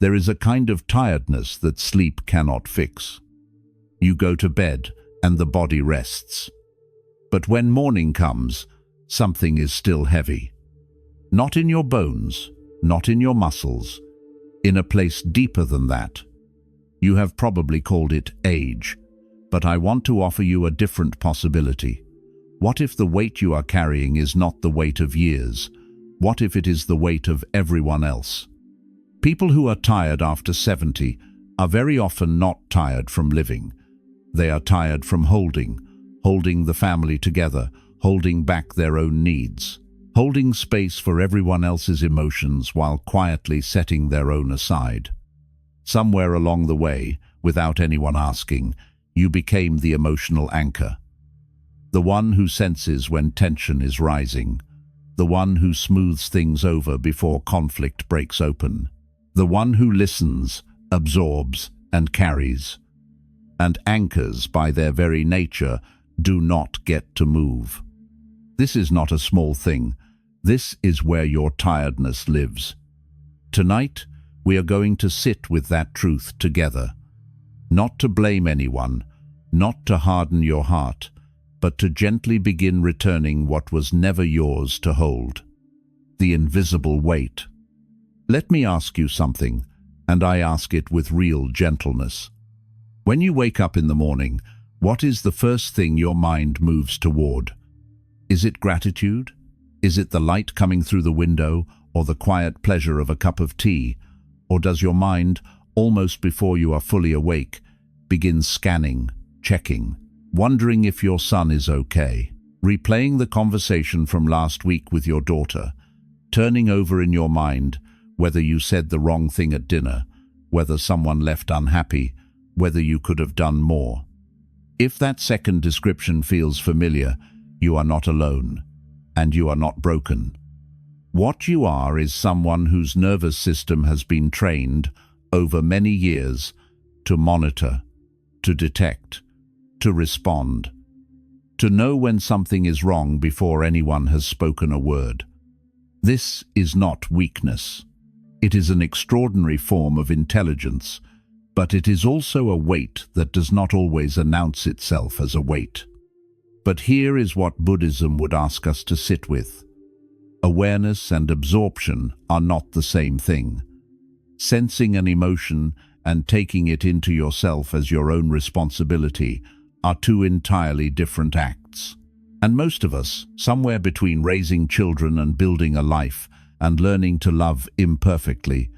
There is a kind of tiredness that sleep cannot fix. You go to bed and the body rests. But when morning comes, something is still heavy. Not in your bones, not in your muscles, in a place deeper than that. You have probably called it age, but I want to offer you a different possibility. What if the weight you are carrying is not the weight of years? What if it is the weight of everyone else? People who are tired after 70 are very often not tired from living. They are tired from holding the family together, holding back their own needs, holding space for everyone else's emotions while quietly setting their own aside. Somewhere along the way, without anyone asking, you became the emotional anchor. The one who senses when tension is rising. The one who smooths things over before conflict breaks open. The one who listens, absorbs, and carries. And anchors, by their very nature, do not get to move. This is not a small thing. This is where your tiredness lives. Tonight, we are going to sit with that truth together. Not to blame anyone, not to harden your heart, but to gently begin returning what was never yours to hold. The invisible weight. Let me ask you something, and I ask it with real gentleness. When you wake up in the morning, what is the first thing your mind moves toward? Is it gratitude? Is it the light coming through the window, or the quiet pleasure of a cup of tea? Or does your mind, almost before you are fully awake, begin scanning, checking, wondering if your son is okay, replaying the conversation from last week with your daughter, turning over in your mind whether you said the wrong thing at dinner, whether someone left unhappy, whether you could have done more? If that second description feels familiar, you are not alone, and you are not broken. What you are is someone whose nervous system has been trained over many years to monitor, to detect, to respond, to know when something is wrong before anyone has spoken a word. This is not weakness. It is an extraordinary form of intelligence, but it is also a weight that does not always announce itself as a weight. But here is what Buddhism would ask us to sit with. Awareness and absorption are not the same thing. Sensing an emotion and taking it into yourself as your own responsibility are two entirely different acts. And most of us, somewhere between raising children and building a life and learning to love imperfectly,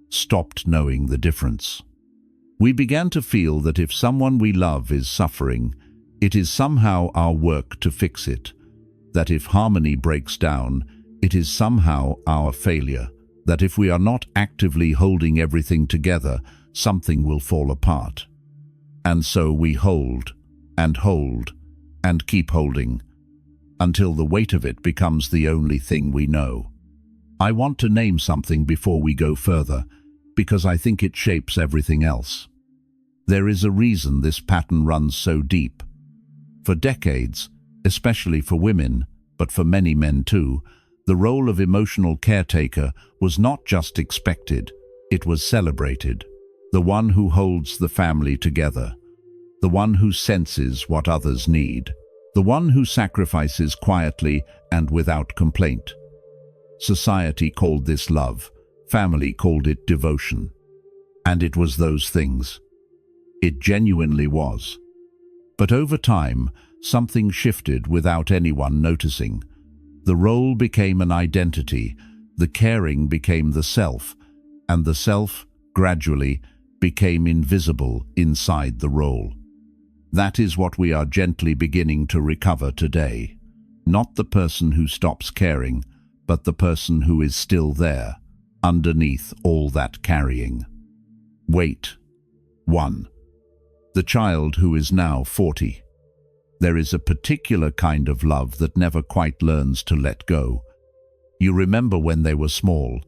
stopped knowing the difference. We began to feel that if someone we love is suffering, it is somehow our work to fix it, that if harmony breaks down, it is somehow our failure, that if we are not actively holding everything together, something will fall apart. And so we hold, and keep holding, until the weight of it becomes the only thing we know. I want to name something before we go further, because I think it shapes everything else. There is a reason this pattern runs so deep. For decades, especially for women, but for many men too, the role of emotional caretaker was not just expected, it was celebrated. The one who holds the family together, the one who senses what others need, the one who sacrifices quietly and without complaint. Society called this love, family called it devotion. And it was those things. It genuinely was. But over time, something shifted without anyone noticing. The role became an identity, the caring became the self, and the self, gradually, became invisible inside the role. That is what we are gently beginning to recover today. Not the person who stops caring, but the person who is still there, underneath all that carrying. Wait. 1. The child who is now 40. There is a particular kind of love that never quite learns to let go. You remember when they were small.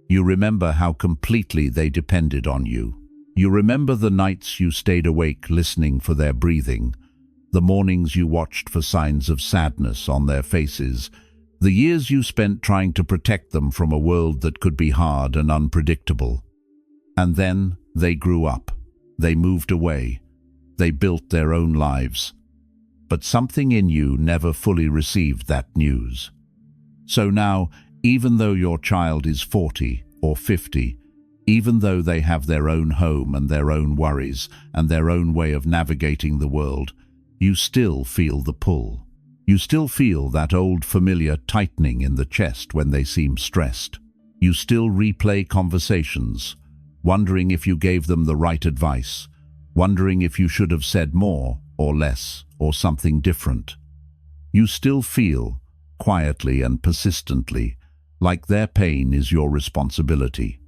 You remember how completely they depended on you. You remember the nights you stayed awake listening for their breathing, the mornings you watched for signs of sadness on their faces, the years you spent trying to protect them from a world that could be hard and unpredictable. And then they grew up. They moved away. They built their own lives. But something in you never fully received that news. So now, even though your child is 40 or 50, even though they have their own home and their own worries and their own way of navigating the world, you still feel the pull. You still feel that old familiar tightening in the chest when they seem stressed. You still replay conversations, wondering if you gave them the right advice, wondering if you should have said more or less or something different. You still feel, quietly and persistently, like their pain is your responsibility.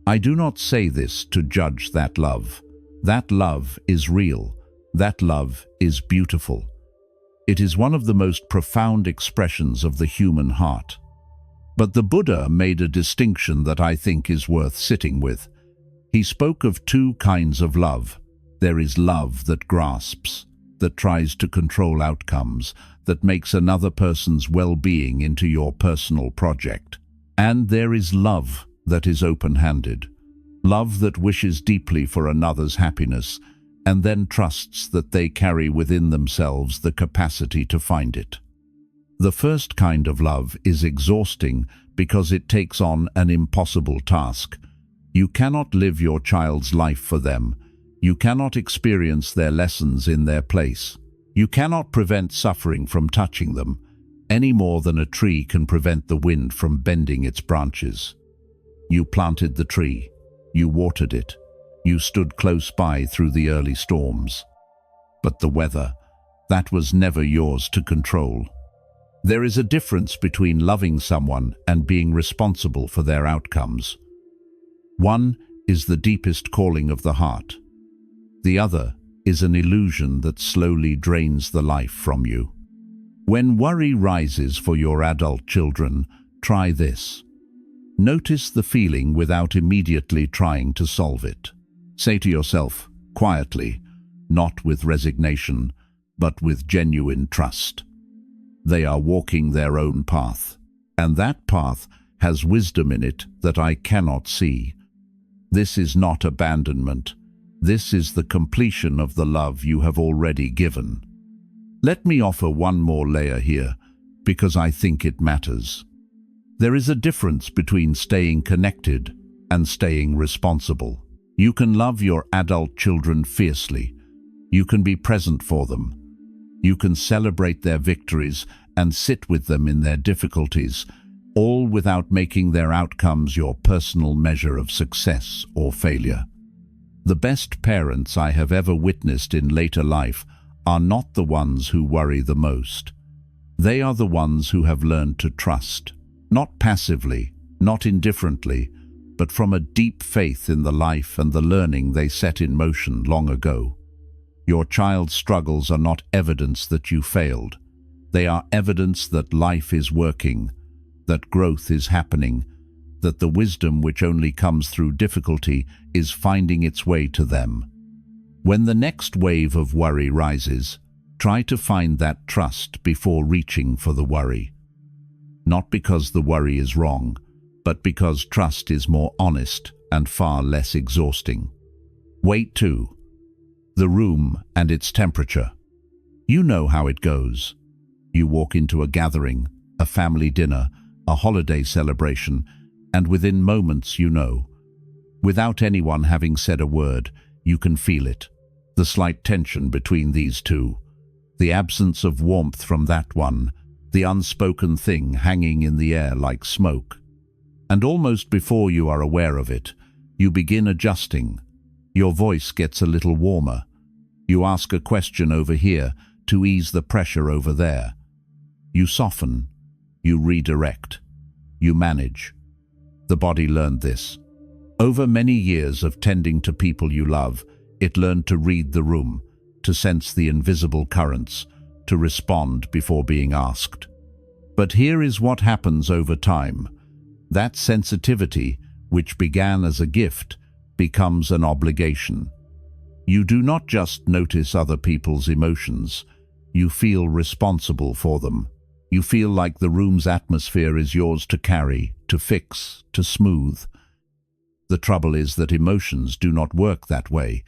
I do not say this to judge that love. That love is real. That love is beautiful. It is one of the most profound expressions of the human heart. But the Buddha made a distinction that I think is worth sitting with. He spoke of two kinds of love. There is love that grasps, that tries to control outcomes, that makes another person's well-being into your personal project. And there is love that is open-handed, love that wishes deeply for another's happiness and then trusts that they carry within themselves the capacity to find it. The first kind of love is exhausting because it takes on an impossible task. You cannot live your child's life for them. You cannot experience their lessons in their place. You cannot prevent suffering from touching them, any more than a tree can prevent the wind from bending its branches. You planted the tree. You watered it. You stood close by through the early storms. But the weather, that was never yours to control. There is a difference between loving someone and being responsible for their outcomes. One is the deepest calling of the heart. The other is an illusion that slowly drains the life from you. When worry rises for your adult children, try this. Notice the feeling without immediately trying to solve it. Say to yourself, quietly, not with resignation, but with genuine trust. They are walking their own path, and that path has wisdom in it that I cannot see. This is not abandonment. This is the completion of the love you have already given. Let me offer one more layer here, because I think it matters. There is a difference between staying connected and staying responsible. You can love your adult children fiercely. You can be present for them. You can celebrate their victories and sit with them in their difficulties, all without making their outcomes your personal measure of success or failure. The best parents I have ever witnessed in later life are not the ones who worry the most. They are the ones who have learned to trust, not passively, not indifferently, but from a deep faith in the life and the learning they set in motion long ago. Your child's struggles are not evidence that you failed. They are evidence that life is working, that growth is happening, that the wisdom which only comes through difficulty is finding its way to them. When the next wave of worry rises, try to find that trust before reaching for the worry. Not because the worry is wrong, but because trust is more honest and far less exhausting. Weight 2. The room and its temperature. You know how it goes. You walk into a gathering, a family dinner, a holiday celebration, and within moments you know. Without anyone having said a word, you can feel it. The slight tension between these two. The absence of warmth from that one. The unspoken thing hanging in the air like smoke. And almost before you are aware of it, you begin adjusting. Your voice gets a little warmer. You ask a question over here to ease the pressure over there. You soften. You redirect. You manage. The body learned this. Over many years of tending to people you love, it learned to read the room, to sense the invisible currents, to respond before being asked. But here is what happens over time. That sensitivity, which began as a gift, becomes an obligation. You do not just notice other people's emotions. You feel responsible for them. You feel like the room's atmosphere is yours to carry, to fix, to smooth. The trouble is that emotions do not work that way.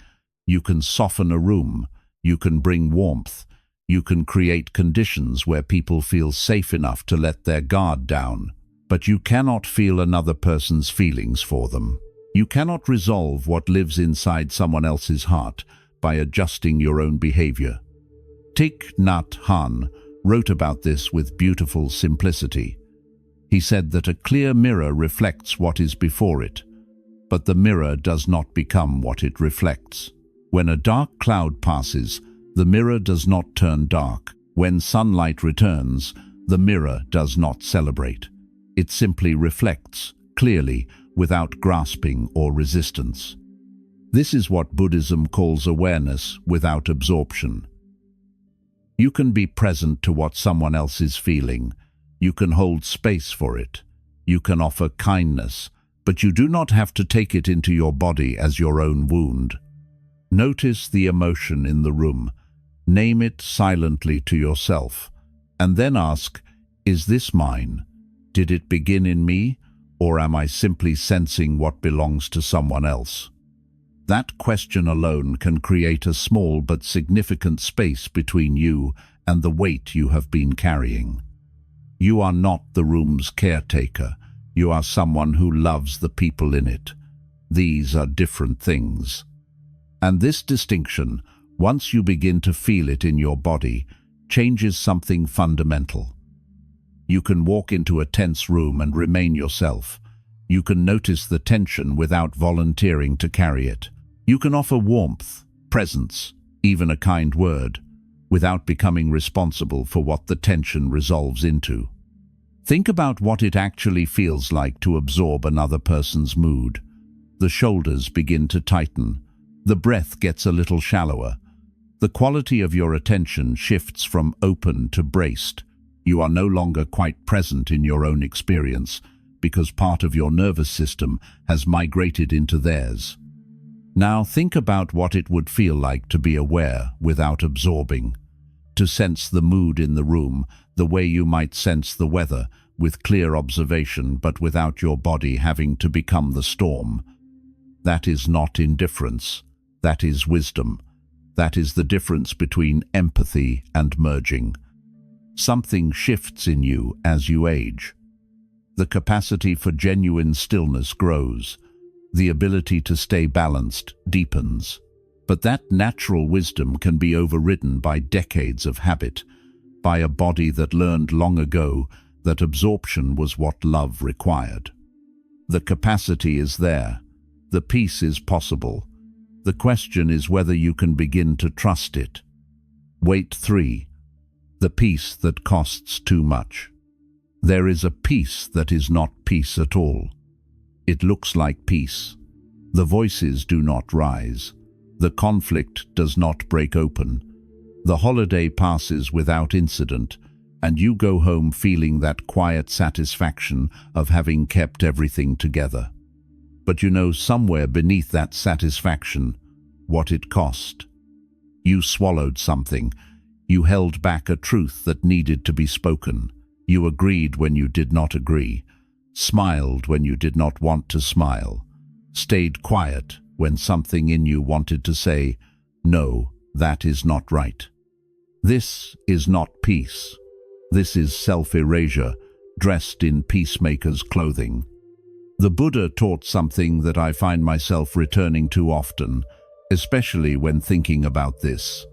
You can soften a room, you can bring warmth, you can create conditions where people feel safe enough to let their guard down, but you cannot feel another person's feelings for them. You cannot resolve what lives inside someone else's heart by adjusting your own behavior. Thich Nhat Hanh wrote about this with beautiful simplicity. He said that a clear mirror reflects what is before it, but the mirror does not become what it reflects. When a dark cloud passes, the mirror does not turn dark. When sunlight returns, the mirror does not celebrate. It simply reflects, clearly, without grasping or resistance. This is what Buddhism calls awareness without absorption. You can be present to what someone else is feeling. You can hold space for it. You can offer kindness, but you do not have to take it into your body as your own wound. Notice the emotion in the room. Name it silently to yourself, and then ask, is this mine? Did it begin in me, or am I simply sensing what belongs to someone else? That question alone can create a small but significant space between you and the weight you have been carrying. You are not the room's caretaker. You are someone who loves the people in it. These are different things. And this distinction, once you begin to feel it in your body, changes something fundamental. You can walk into a tense room and remain yourself. You can notice the tension without volunteering to carry it. You can offer warmth, presence, even a kind word, without becoming responsible for what the tension resolves into. Think about what it actually feels like to absorb another person's mood. The shoulders begin to tighten. The breath gets a little shallower. The quality of your attention shifts from open to braced. You are no longer quite present in your own experience because part of your nervous system has migrated into theirs. Now think about what it would feel like to be aware without absorbing, to sense the mood in the room the way you might sense the weather, with clear observation but without your body having to become the storm. That is not indifference. That is wisdom. That is the difference between empathy and merging. Something shifts in you as you age. The capacity for genuine stillness grows. The ability to stay balanced deepens. But that natural wisdom can be overridden by decades of habit, by a body that learned long ago that absorption was what love required. The capacity is there. The peace is possible. The question is whether you can begin to trust it. Weight 3. The peace that costs too much. There is a peace that is not peace at all. It looks like peace. The voices do not rise. The conflict does not break open. The holiday passes without incident, and you go home feeling that quiet satisfaction of having kept everything together. But you know somewhere beneath that satisfaction what it cost. You swallowed something. You held back a truth that needed to be spoken. You agreed when you did not agree, smiled when you did not want to smile, stayed quiet when something in you wanted to say, no, that is not right. This is not peace. This is self-erasure, dressed in peacemaker's clothing. The Buddha taught something that I find myself returning to often, especially when thinking about this.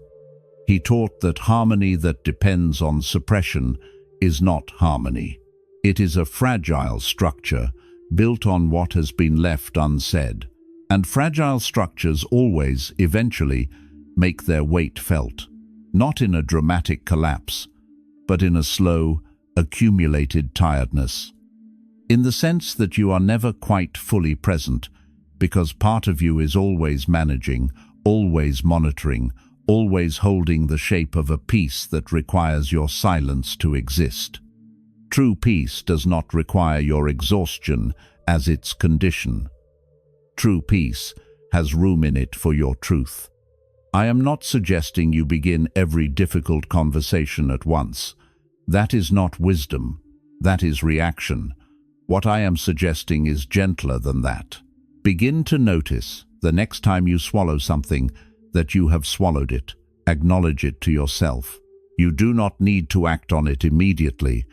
He taught that harmony that depends on suppression is not harmony. It is a fragile structure built on what has been left unsaid. And fragile structures always, eventually, make their weight felt, not in a dramatic collapse, but in a slow, accumulated tiredness. In the sense that you are never quite fully present, because part of you is always managing, always monitoring, always holding the shape of a peace that requires your silence to exist. True peace does not require your exhaustion as its condition. True peace has room in it for your truth. I am not suggesting you begin every difficult conversation at once. That is not wisdom. That is reaction. What I am suggesting is gentler than that. Begin to notice, the next time you swallow something, that you have swallowed it. Acknowledge it to yourself. You do not need to act on it immediately,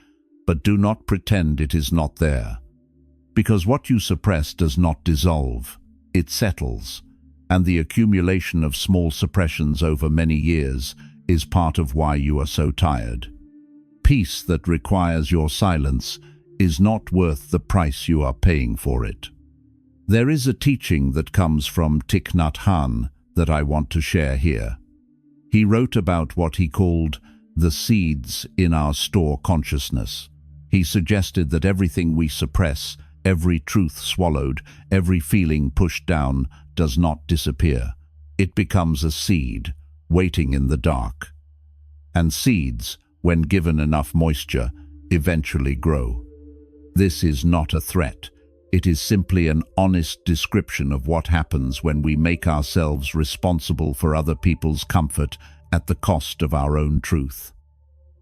but do not pretend it is not there. Because what you suppress does not dissolve, it settles, and the accumulation of small suppressions over many years is part of why you are so tired. Peace that requires your silence is not worth the price you are paying for it. There is a teaching that comes from Thich Nhat Hanh that I want to share here. He wrote about what he called the seeds in our store consciousness. He suggested that everything we suppress, every truth swallowed, every feeling pushed down, does not disappear. It becomes a seed, waiting in the dark. And seeds, when given enough moisture, eventually grow. This is not a threat. It is simply an honest description of what happens when we make ourselves responsible for other people's comfort at the cost of our own truth.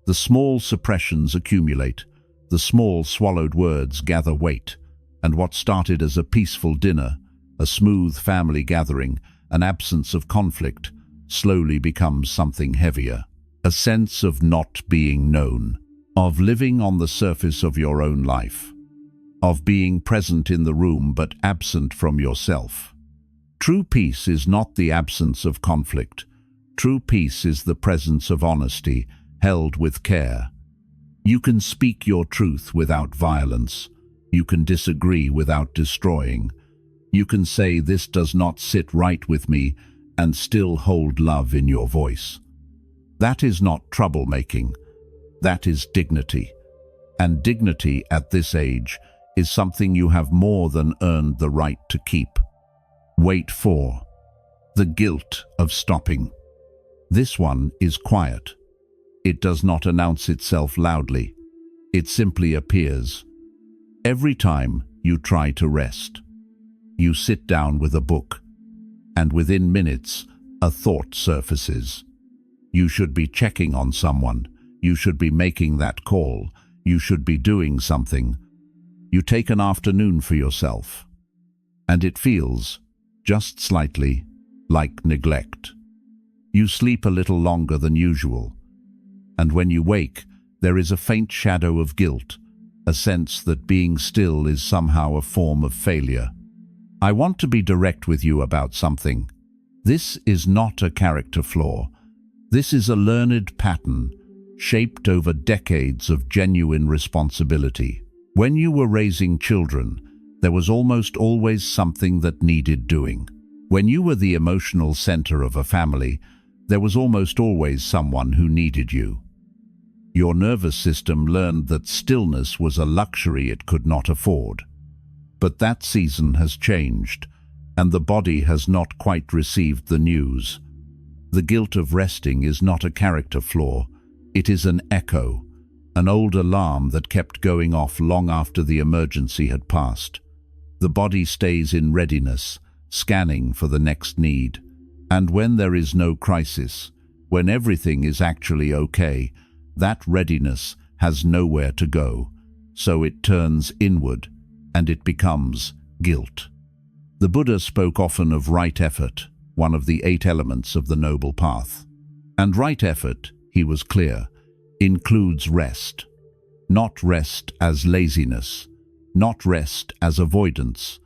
The small suppressions accumulate. The small swallowed words gather weight, and what started as a peaceful dinner, a smooth family gathering, an absence of conflict, slowly becomes something heavier. A sense of not being known, of living on the surface of your own life, of being present in the room but absent from yourself. True peace is not the absence of conflict. True peace is the presence of honesty, held with care. You can speak your truth without violence. You can disagree without destroying. You can say this does not sit right with me and still hold love in your voice. That is not troublemaking. That is dignity. And dignity at this age is something you have more than earned the right to keep. Wait for the guilt of stopping. This one is quiet. It does not announce itself loudly. It simply appears. Every time you try to rest, you sit down with a book, and within minutes, a thought surfaces. You should be checking on someone. You should be making that call. You should be doing something. You take an afternoon for yourself, and it feels, just slightly, like neglect. You sleep a little longer than usual, and when you wake, there is a faint shadow of guilt, a sense that being still is somehow a form of failure. I want to be direct with you about something. This is not a character flaw. This is a learned pattern, shaped over decades of genuine responsibility. When you were raising children, there was almost always something that needed doing. When you were the emotional center of a family, there was almost always someone who needed you. Your nervous system learned that stillness was a luxury it could not afford. But that season has changed, and the body has not quite received the news. The guilt of resting is not a character flaw. It is an echo, an old alarm that kept going off long after the emergency had passed. The body stays in readiness, scanning for the next need. And when there is no crisis, when everything is actually okay, that readiness has nowhere to go, so it turns inward, and it becomes guilt. The Buddha spoke often of right effort, one of the 8 elements of the Noble Path. And right effort, he was clear, includes rest. Not rest as laziness, not rest as avoidance,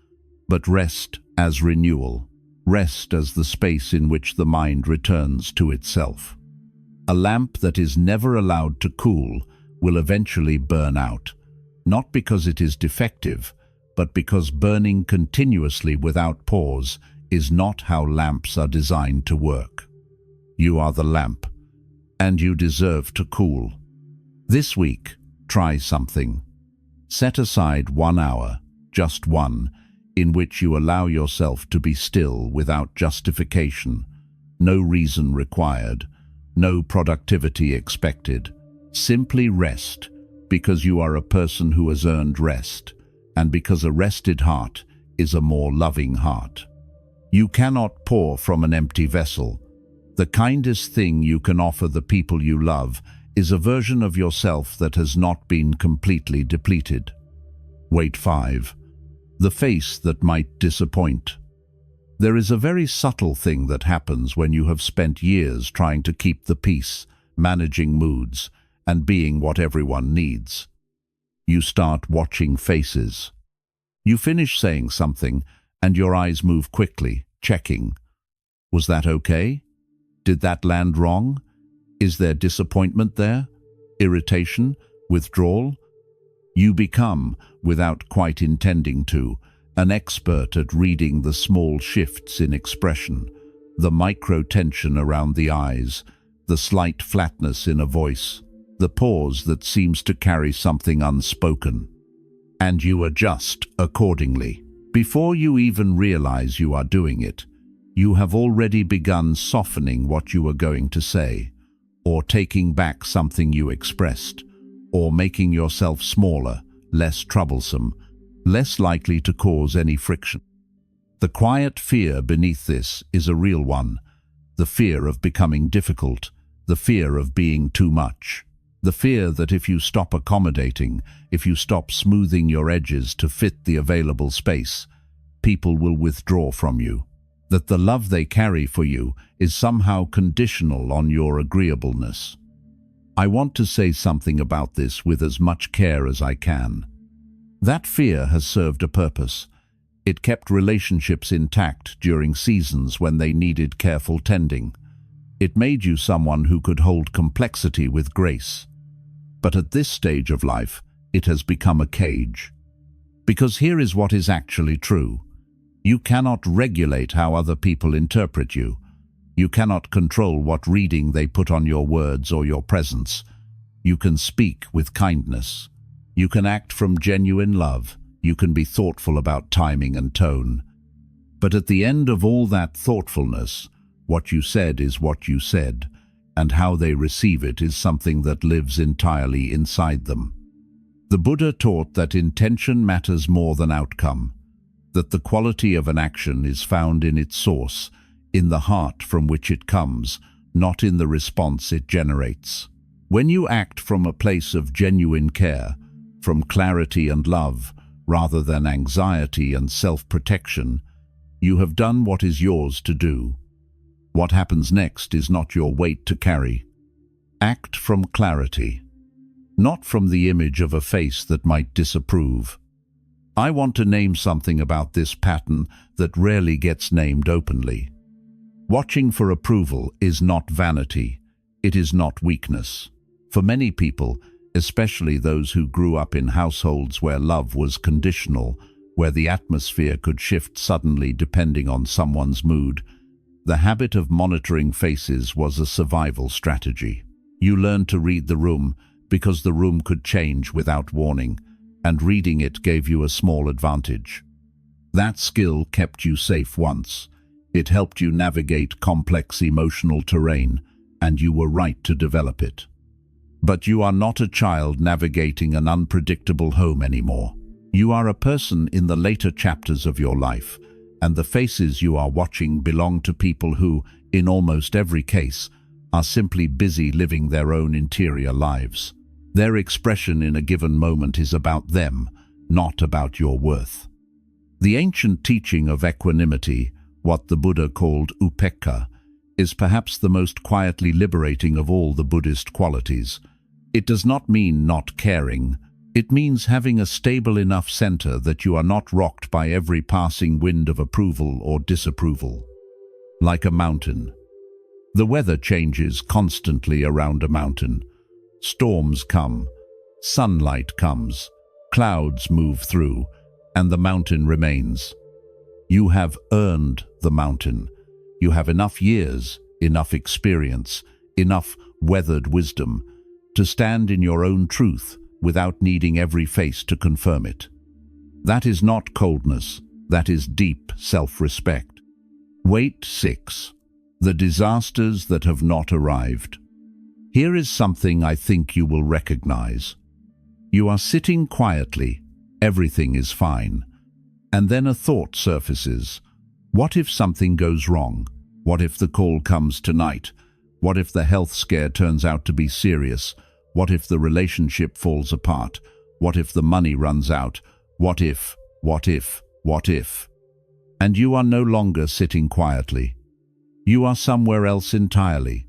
but rest as renewal, rest as the space in which the mind returns to itself. A lamp that is never allowed to cool will eventually burn out, not because it is defective, but because burning continuously without pause is not how lamps are designed to work. You are the lamp, and you deserve to cool. This week, try something. Set aside 1 hour, just one, in which you allow yourself to be still without justification, no reason required, no productivity expected. Simply rest, because you are a person who has earned rest, and because a rested heart is a more loving heart. You cannot pour from an empty vessel. The kindest thing you can offer the people you love is a version of yourself that has not been completely depleted. Wait 5. The face that might disappoint. There is a very subtle thing that happens when you have spent years trying to keep the peace, managing moods, and being what everyone needs. You start watching faces. You finish saying something, and your eyes move quickly, checking. Was that okay? Did that land wrong? Is there disappointment there? Irritation? Withdrawal? You become, without quite intending to, an expert at reading the small shifts in expression, the micro-tension around the eyes, the slight flatness in a voice, the pause that seems to carry something unspoken. And you adjust accordingly. Before you even realize you are doing it, you have already begun softening what you were going to say, or taking back something you expressed, or making yourself smaller, less troublesome, less likely to cause any friction. The quiet fear beneath this is a real one, the fear of becoming difficult, the fear of being too much, the fear that if you stop accommodating, if you stop smoothing your edges to fit the available space, people will withdraw from you, that the love they carry for you is somehow conditional on your agreeableness. I want to say something about this with as much care as I can. That fear has served a purpose. It kept relationships intact during seasons when they needed careful tending. It made you someone who could hold complexity with grace. But at this stage of life, it has become a cage. Because here is what is actually true. You cannot regulate how other people interpret you. You cannot control what reading they put on your words or your presence. You can speak with kindness. You can act from genuine love. You can be thoughtful about timing and tone. But at the end of all that thoughtfulness, what you said is what you said, and how they receive it is something that lives entirely inside them. The Buddha taught that intention matters more than outcome, that the quality of an action is found in its source, in the heart from which it comes, not in the response it generates. When you act from a place of genuine care, from clarity and love, rather than anxiety and self-protection, you have done what is yours to do. What happens next is not your weight to carry. Act from clarity, not from the image of a face that might disapprove. I want to name something about this pattern that rarely gets named openly. Watching for approval is not vanity. It is not weakness. For many people, especially those who grew up in households where love was conditional, where the atmosphere could shift suddenly depending on someone's mood, the habit of monitoring faces was a survival strategy. You learned to read the room because the room could change without warning, and reading it gave you a small advantage. That skill kept you safe once. It helped you navigate complex emotional terrain, and you were right to develop it. But you are not a child navigating an unpredictable home anymore. You are a person in the later chapters of your life, and the faces you are watching belong to people who, in almost every case, are simply busy living their own interior lives. Their expression in a given moment is about them, not about your worth. The ancient teaching of equanimity, what the Buddha called upekkha, is perhaps the most quietly liberating of all the Buddhist qualities. It does not mean not caring. It means having a stable enough center that you are not rocked by every passing wind of approval or disapproval. Like a mountain. The weather changes constantly around a mountain. Storms come, sunlight comes, clouds move through, and the mountain remains. You have earned the mountain. You have enough years, enough experience, enough weathered wisdom to stand in your own truth without needing every face to confirm it. That is not coldness, that is deep self-respect. Weight 6. The disasters that have not arrived. Here is something I think you will recognize. You are sitting quietly, everything is fine, and then a thought surfaces. What if something goes wrong? What if the call comes tonight? What if the health scare turns out to be serious? What if the relationship falls apart? What if the money runs out? What if? What if? And you are no longer sitting quietly. You are somewhere else entirely,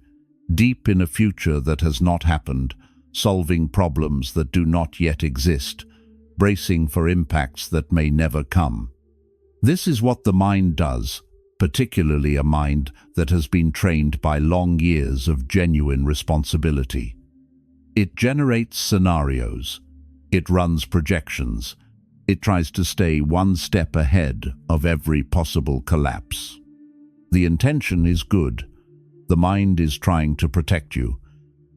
deep in a future that has not happened, solving problems that do not yet exist, bracing for impacts that may never come. This is what the mind does, particularly a mind that has been trained by long years of genuine responsibility. It generates scenarios. It runs projections. It tries to stay one step ahead of every possible collapse. The intention is good. The mind is trying to protect you.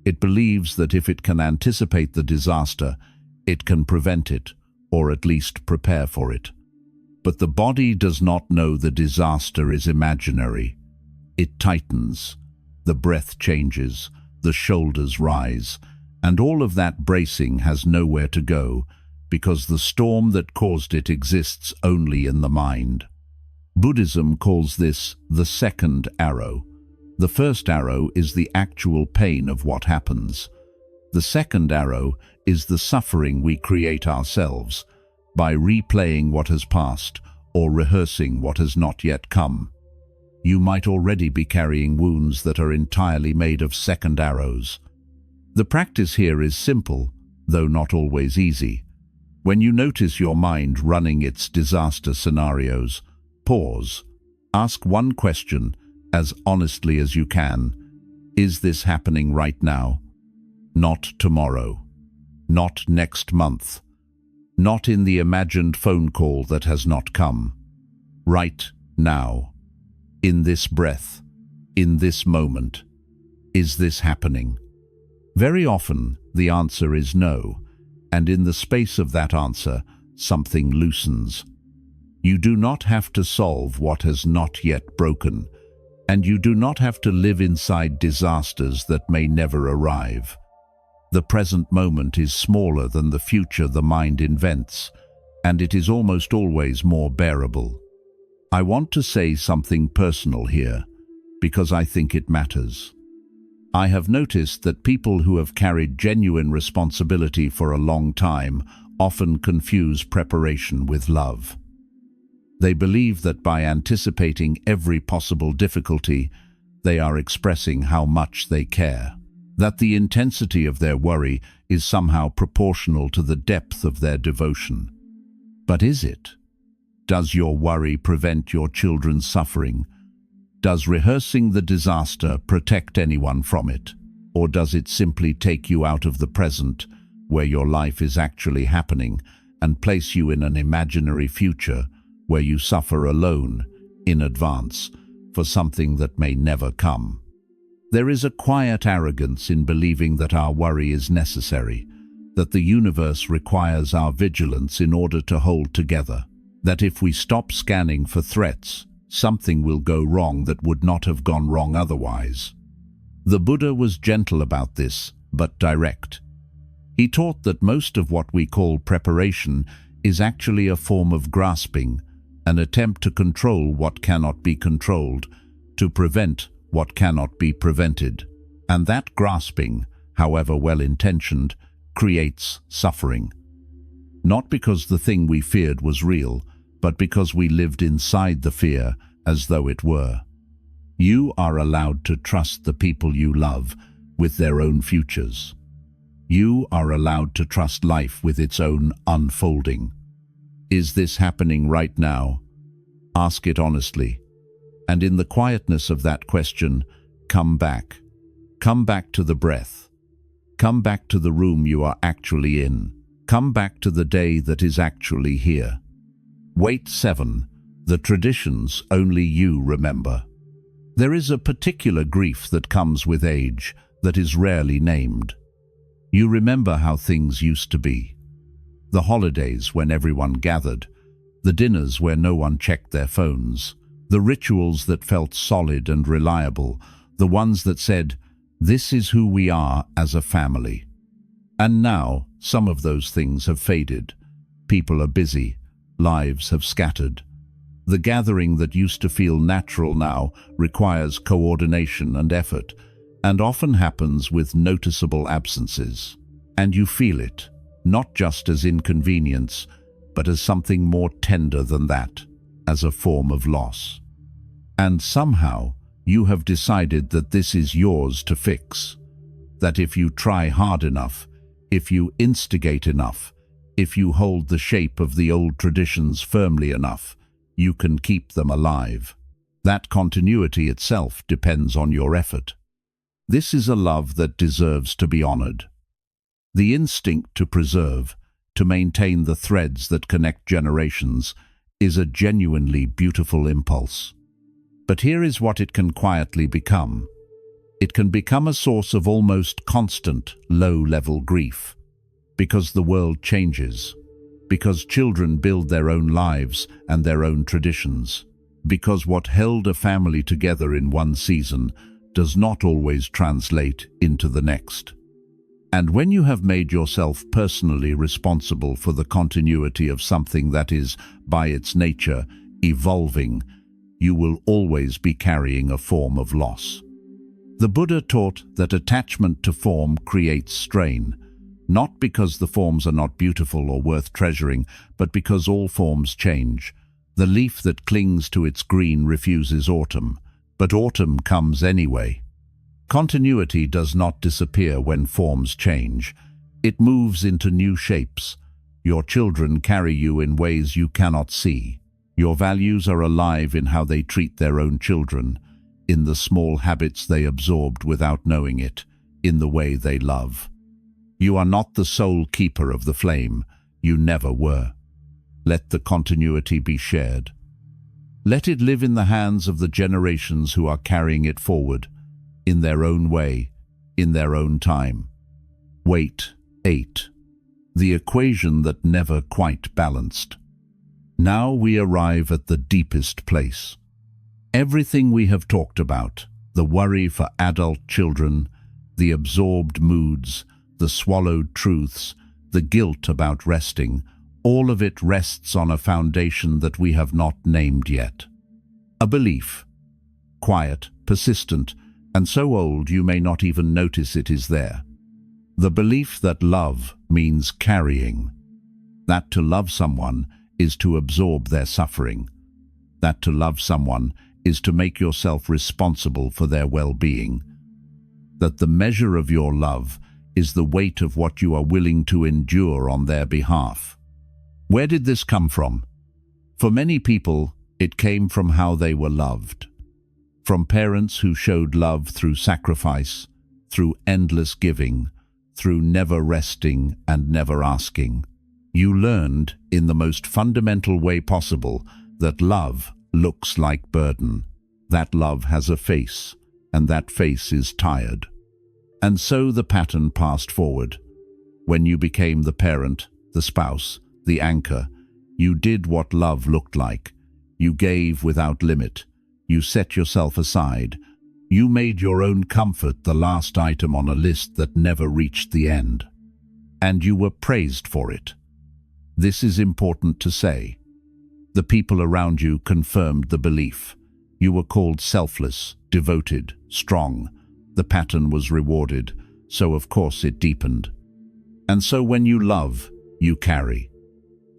It believes that if it can anticipate the disaster, it can prevent it, or at least prepare for it. But the body does not know the disaster is imaginary. It tightens, the breath changes, the shoulders rise, and all of that bracing has nowhere to go, because the storm that caused it exists only in the mind. Buddhism calls this the second arrow. The first arrow is the actual pain of what happens. The second arrow is the suffering we create ourselves by replaying what has passed or rehearsing what has not yet come. You might already be carrying wounds that are entirely made of second arrows. The practice here is simple, though not always easy. When you notice your mind running its disaster scenarios, pause. Ask one question as honestly as you can. Is this happening right now? Not tomorrow. Not next month. Not in the imagined phone call that has not come. Right now. In this breath. In this moment. Is this happening? Very often, the answer is no, and in the space of that answer, something loosens. You do not have to solve what has not yet broken, and you do not have to live inside disasters that may never arrive. The present moment is smaller than the future the mind invents, and it is almost always more bearable. I want to say something personal here, because I think it matters. I have noticed that people who have carried genuine responsibility for a long time often confuse preparation with love. They believe that by anticipating every possible difficulty, they are expressing how much they care. That the intensity of their worry is somehow proportional to the depth of their devotion. But is it? Does your worry prevent your children's suffering? Does rehearsing the disaster protect anyone from it? Or does it simply take you out of the present, where your life is actually happening, and place you in an imaginary future where you suffer alone, in advance, for something that may never come? There is a quiet arrogance in believing that our worry is necessary, that the universe requires our vigilance in order to hold together, that if we stop scanning for threats, something will go wrong that would not have gone wrong otherwise. The Buddha was gentle about this, but direct. He taught that most of what we call preparation is actually a form of grasping, an attempt to control what cannot be controlled, to prevent what cannot be prevented. And that grasping, however well-intentioned, creates suffering. Not because the thing we feared was real, but because we lived inside the fear as though it were. You are allowed to trust the people you love with their own futures. You are allowed to trust life with its own unfolding. Is this happening right now? Ask it honestly. And in the quietness of that question, come back. Come back to the breath. Come back to the room you are actually in. Come back to the day that is actually here. Weight 7. The traditions only you remember. There is a particular grief that comes with age that is rarely named. You remember how things used to be. The holidays when everyone gathered, the dinners where no one checked their phones, the rituals that felt solid and reliable, the ones that said, "This is who we are as a family." And now, some of those things have faded. People are busy. Lives have scattered. The gathering that used to feel natural now requires coordination and effort, and often happens with noticeable absences. And you feel it, not just as inconvenience, but as something more tender than that, as a form of loss. And somehow, you have decided that this is yours to fix, that if you try hard enough, if you instigate enough, if you hold the shape of the old traditions firmly enough, you can keep them alive. That continuity itself depends on your effort. This is a love that deserves to be honored. The instinct to preserve, to maintain the threads that connect generations, is a genuinely beautiful impulse. But here is what it can quietly become. It can become a source of almost constant, low-level grief. Because the world changes. Because children build their own lives and their own traditions. Because what held a family together in one season does not always translate into the next. And when you have made yourself personally responsible for the continuity of something that is, by its nature, evolving, you will always be carrying a form of loss. The Buddha taught that attachment to form creates strain, not because the forms are not beautiful or worth treasuring, but because all forms change. The leaf that clings to its green refuses autumn, but autumn comes anyway. Continuity does not disappear when forms change. It moves into new shapes. Your children carry you in ways you cannot see. Your values are alive in how they treat their own children, in the small habits they absorbed without knowing it, in the way they love. You are not the sole keeper of the flame. You never were. Let the continuity be shared. Let it live in the hands of the generations who are carrying it forward, in their own way, in their own time. Weight 8. The equation that never quite balanced. Now we arrive at the deepest place. Everything we have talked about, the worry for adult children, the absorbed moods, the swallowed truths, the guilt about resting, all of it rests on a foundation that we have not named yet. A belief. Quiet, persistent, and so old you may not even notice it is there. The belief that love means carrying. That to love someone is to absorb their suffering. That to love someone is to make yourself responsible for their well-being. That the measure of your love is the weight of what you are willing to endure on their behalf. Where did this come from? For many people, it came from how they were loved. From parents who showed love through sacrifice, through endless giving, through never resting and never asking. You learned, in the most fundamental way possible, that love looks like burden. That love has a face, and that face is tired. And so the pattern passed forward. When you became the parent, the spouse, the anchor, you did what love looked like. You gave without limit. You set yourself aside. You made your own comfort the last item on a list that never reached the end. And you were praised for it. This is important to say. The people around you confirmed the belief. You were called selfless, devoted, strong. The pattern was rewarded, so of course it deepened. And so when you love, you carry.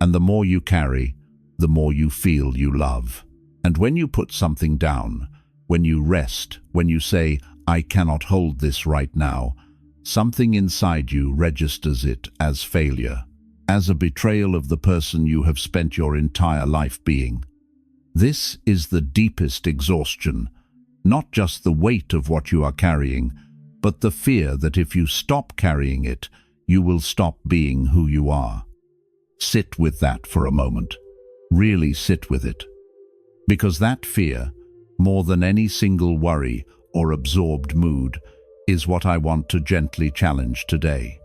And the more you carry, the more you feel you love. And when you put something down, when you rest, when you say, "I cannot hold this right now," something inside you registers it as failure, as a betrayal of the person you have spent your entire life being. This is the deepest exhaustion, not just the weight of what you are carrying, but the fear that if you stop carrying it, you will stop being who you are. Sit with that for a moment. Really sit with it. Because that fear, more than any single worry or absorbed mood, is what I want to gently challenge today.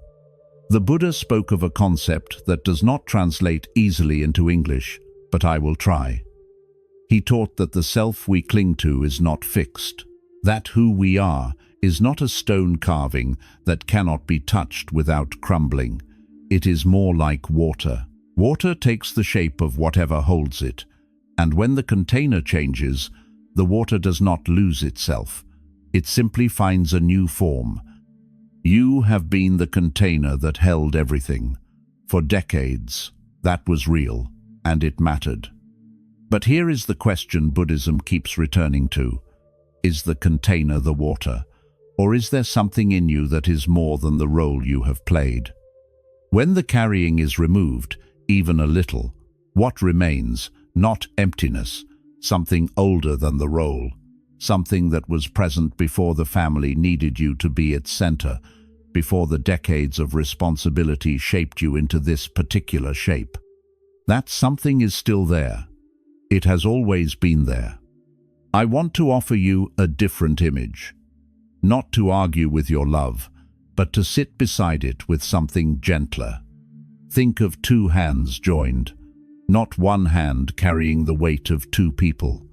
The Buddha spoke of a concept that does not translate easily into English, but I will try. He taught that the self we cling to is not fixed, that who we are is not a stone carving that cannot be touched without crumbling. It is more like water. Water takes the shape of whatever holds it, and when the container changes, the water does not lose itself. It simply finds a new form. You have been the container that held everything. For decades, That was real, and it mattered. But here is the question Buddhism keeps returning to. Is the container the water, or is there something in you that is more than the role you have played? When the carrying is removed, even a little, what remains? Not emptiness, something older than the role, something that was present before the family needed you to be its center, before the decades of responsibility shaped you into this particular shape. That something is still there. It has always been there. I want to offer you a different image. Not to argue with your love, but to sit beside it with something gentler. Think of two hands joined, not one hand carrying the weight of two people.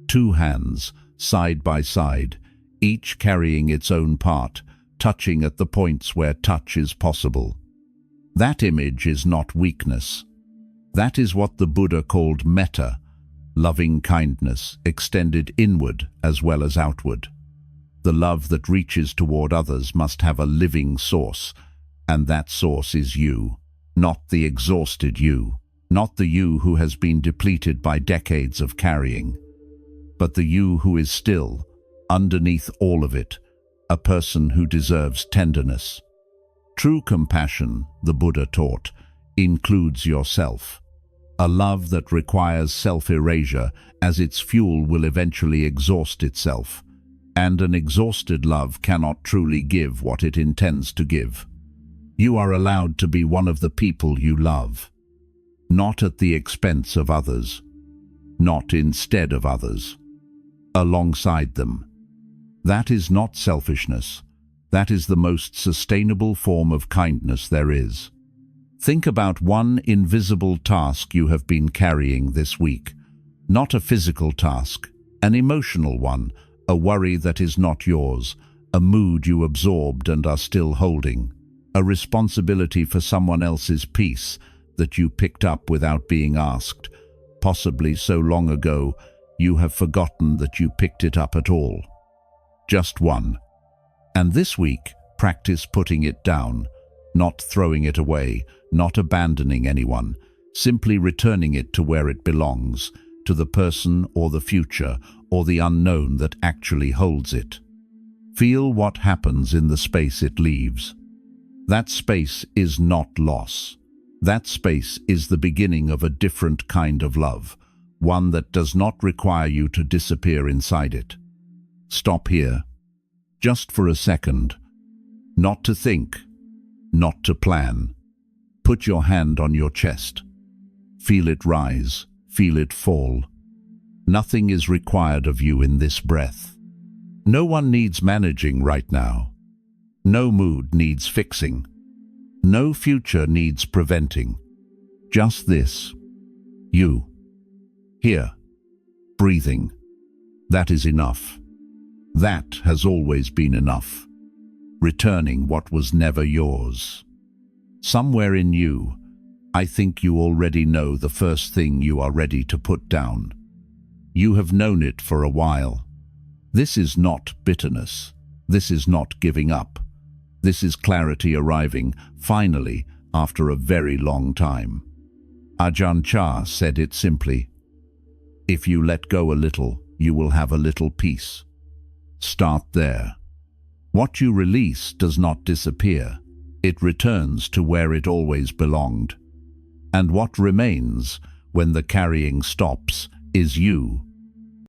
Two hands, side by side, each carrying its own part, touching at the points where touch is possible. That image is not weakness. That is what the Buddha called metta, loving kindness, extended inward as well as outward. The love that reaches toward others must have a living source, and that source is you, not the exhausted you, not the you who has been depleted by decades of carrying, but the you who is still, underneath all of it, a person who deserves tenderness. True compassion, the Buddha taught, includes yourself. A love that requires self-erasure, as its fuel will eventually exhaust itself. And an exhausted love cannot truly give what it intends to give. You are allowed to be one of the people you love, not at the expense of others, not instead of others, alongside them. That is not selfishness. That is the most sustainable form of kindness there is. Think about one invisible task you have been carrying this week. Not a physical task, an emotional one, a worry that is not yours, a mood you absorbed and are still holding, a responsibility for someone else's peace that you picked up without being asked, possibly so long ago you have forgotten that you picked it up at all. Just one. And this week, practice putting it down, not throwing it away, not abandoning anyone, simply returning it to where it belongs, to the person or the future or the unknown that actually holds it. Feel what happens in the space it leaves. That space is not loss. That space is the beginning of a different kind of love, one that does not require you to disappear inside it. Stop here, just for a second. Not to think, not to plan. Put your hand on your chest. Feel it rise, feel it fall. Nothing is required of you in this breath. No one needs managing right now. No mood needs fixing. No future needs preventing. Just this. You. Here. Breathing. That is enough. That has always been enough. Returning what was never yours. Somewhere in you, I think you already know the first thing you are ready to put down. You have known it for a while. This is not bitterness. This is not giving up. This is clarity arriving, finally, after a very long time. Ajahn Chah said it simply. If you let go a little, you will have a little peace. Start there. What you release does not disappear. It returns to where it always belonged. And what remains, when the carrying stops, is you,